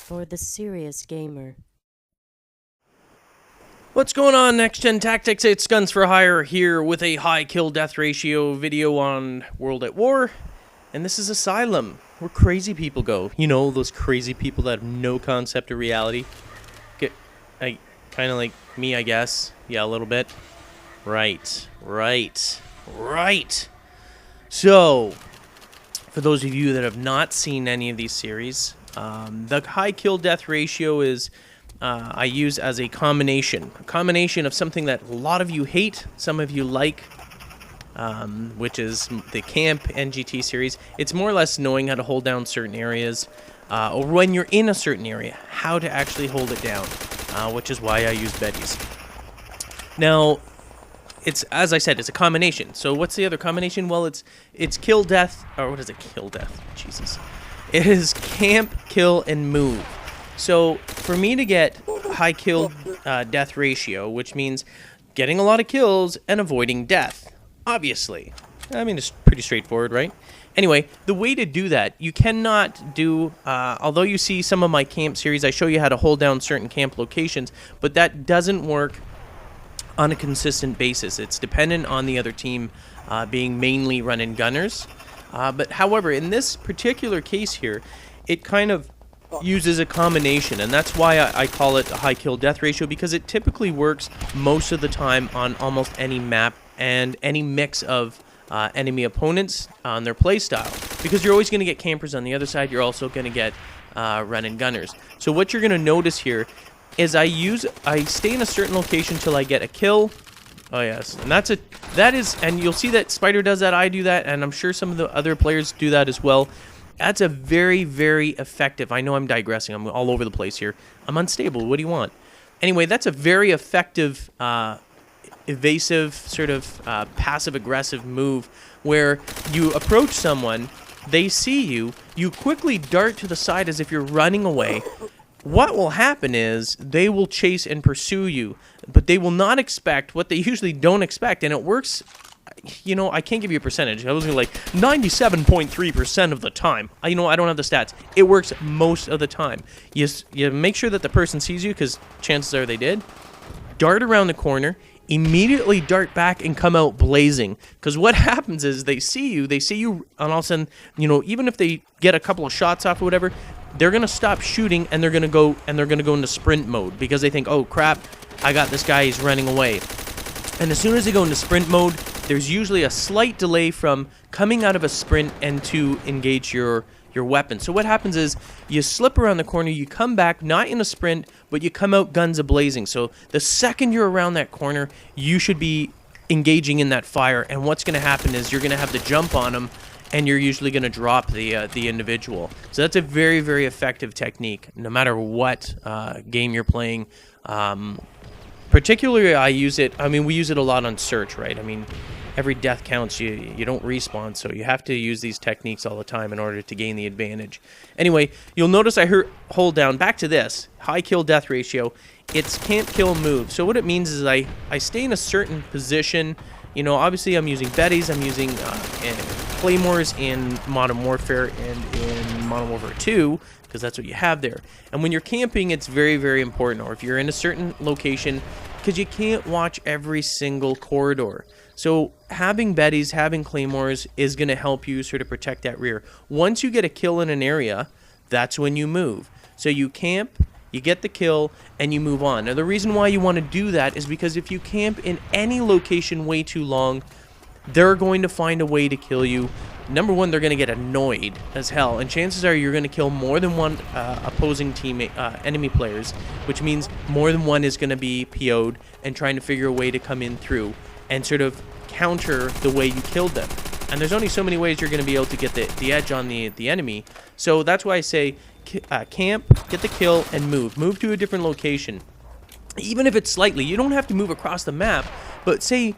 for the serious gamer. What's going on, NextGenTactics? It's GUNNS4HIRE here with a high kill death ratio video on World at War, and this is Asylum, where crazy people go. You know, those crazy people that have no concept of reality. Kind of like me, I guess. Yeah, a little bit. Right. So, for those of you that have not seen any of these series, the high kill death ratio is I use as a combination of something that a lot of you hate, some of you like, which is the camp NGT series. It's more or less knowing how to hold down certain areas, or when you're in a certain area, how to actually hold it down, which is why I use Betty's. Now, it's, as I said, it's a combination. So what's the other combination? Well, it's kill death, or what is it? Kill death. Jesus. It is camp, kill, and move. So for me to get high kill death ratio, which means getting a lot of kills and avoiding death, obviously. I mean, it's pretty straightforward, right? Anyway, the way to do that, you cannot do, although you see some of my camp series, I show you how to hold down certain camp locations, but that doesn't work on a consistent basis. It's dependent on the other team being mainly run-and gunners. But however, in this particular case here, it kind of uses a combination, and that's why I call it a high kill death ratio, because it typically works most of the time on almost any map and any mix of enemy opponents on their playstyle, because you're always going to get campers on the other side. You're also going to get run-and gunners. So what you're going to notice here is I stay in a certain location till I get a kill. Oh yes, and and you'll see that Spider does that, I do that, and I'm sure some of the other players do that as well. That's a very, very effective. I know I'm digressing. I'm all over the place here. I'm unstable. What do you want? Anyway, that's a very effective, evasive, sort of passive-aggressive move where you approach someone, they see you, you quickly dart to the side as if you're running away. What will happen is they will chase and pursue you, but they will not expect what they usually don't expect, and it works. You know, I can't give you a percentage. I was like 97.3% of the time. I don't have the stats. It works most of the time. You make sure that the person sees you, because chances are they did. Dart around the corner, immediately dart back and come out blazing. Because what happens is they see you, and all of a sudden, even if they get a couple of shots off or whatever, they're gonna stop shooting and they're gonna go into sprint mode, because they think, oh crap, I got this guy, he's running away. And as soon as they go into sprint mode, there's usually a slight delay from coming out of a sprint and to engage your weapon. So what happens is you slip around the corner, you come back, not in a sprint, but you come out guns a-blazing. So the second you're around that corner, you should be engaging in that fire. And what's going to happen is you're going to have to jump on them, and you're usually going to drop the individual. So that's a very, very effective technique, no matter what game you're playing. Particularly, I use it, we use it a lot on search, right? Every death counts. You don't respawn, so you have to use these techniques all the time in order to gain the advantage. Anyway, you'll notice I hold down, back to this, high kill death ratio. It's can't kill move. So what it means is I stay in a certain position. Obviously I'm using Betty's, I'm using Claymores in Modern Warfare and in Modern Warfare 2, because that's what you have there. And when you're camping, it's very, very important, or if you're in a certain location, because you can't watch every single corridor. So having Betty's, having Claymores is going to help you sort of protect that rear. Once you get a kill in an area, that's when you move. So you camp, you get the kill, and you move on. Now, the reason why you want to do that is because if you camp in any location way too long, they're going to find a way to kill you. Number one, they're going to get annoyed as hell, and chances are you're going to kill more than one opposing teammate, enemy players, which means more than one is going to be PO'd and trying to figure a way to come in through and sort of counter the way you killed them. And there's only so many ways you're going to be able to get the edge on the enemy. So that's why I say camp, get the kill, and move. Move to a different location. Even if it's slightly, you don't have to move across the map, but say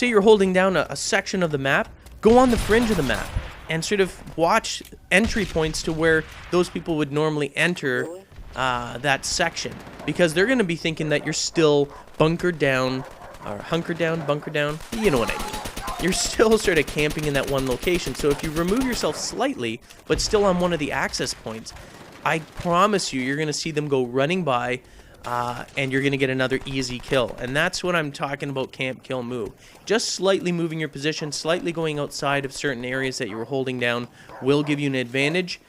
you're holding down a section of the map, go on the fringe of the map and sort of watch entry points to where those people would normally enter that section, because they're going to be thinking that you're still bunkered down, or hunkered down, bunkered down, you know what I mean. You're still sort of camping in that one location. So if you remove yourself slightly, but still on one of the access points, I promise you, you're going to see them go running by, and you're going to get another easy kill. And that's what I'm talking about, camp, kill, move. Just slightly moving your position, slightly going outside of certain areas that you were holding down will give you an advantage,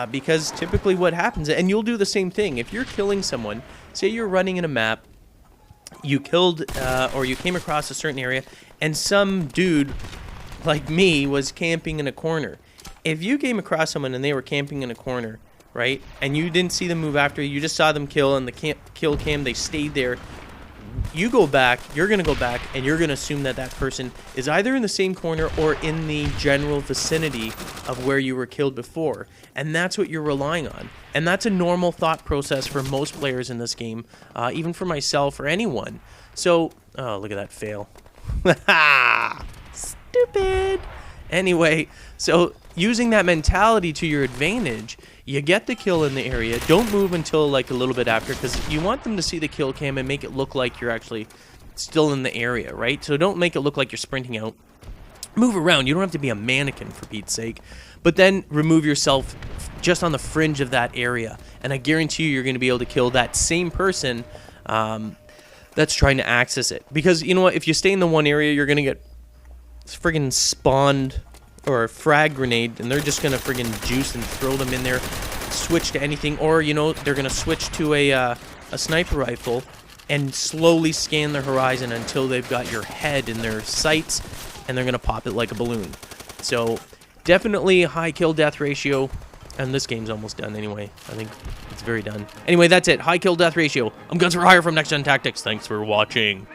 because typically what happens, and you'll do the same thing, if you're killing someone, say you're running in a map, you killed, or you came across a certain area, and some dude like me was camping in a corner. If you came across someone and they were camping in a corner, right, and you didn't see them move after you, just saw them kill, and the kill cam, they stayed there, you go back, you're going to go back, and you're going to assume that that person is either in the same corner or in the general vicinity of where you were killed before. And that's what you're relying on. And that's a normal thought process for most players in this game, even for myself or anyone. So, oh, look at that fail. Stupid. Anyway, so using that mentality to your advantage, you get the kill in the area. Don't move until like a little bit after, because you want them to see the kill cam and make it look like you're actually still in the area, right? So don't make it look like you're sprinting out. Move around. You don't have to be a mannequin, for Pete's sake. But then remove yourself just on the fringe of that area, and I guarantee you're going to be able to kill that same person that's trying to access it. Because you know what? If you stay in the one area, you're going to get friggin' spawned or a frag grenade, and they're just gonna friggin' juice and throw them in there, switch to anything, or you know, they're gonna switch to a sniper rifle and slowly scan the horizon until they've got your head in their sights, and they're gonna pop it like a balloon. So definitely a high kill death ratio, and this game's almost done anyway. I think it's very done. Anyway, that's it. High kill death ratio. I'm GUNNS4HIRE from NextGenTactics. Thanks for watching.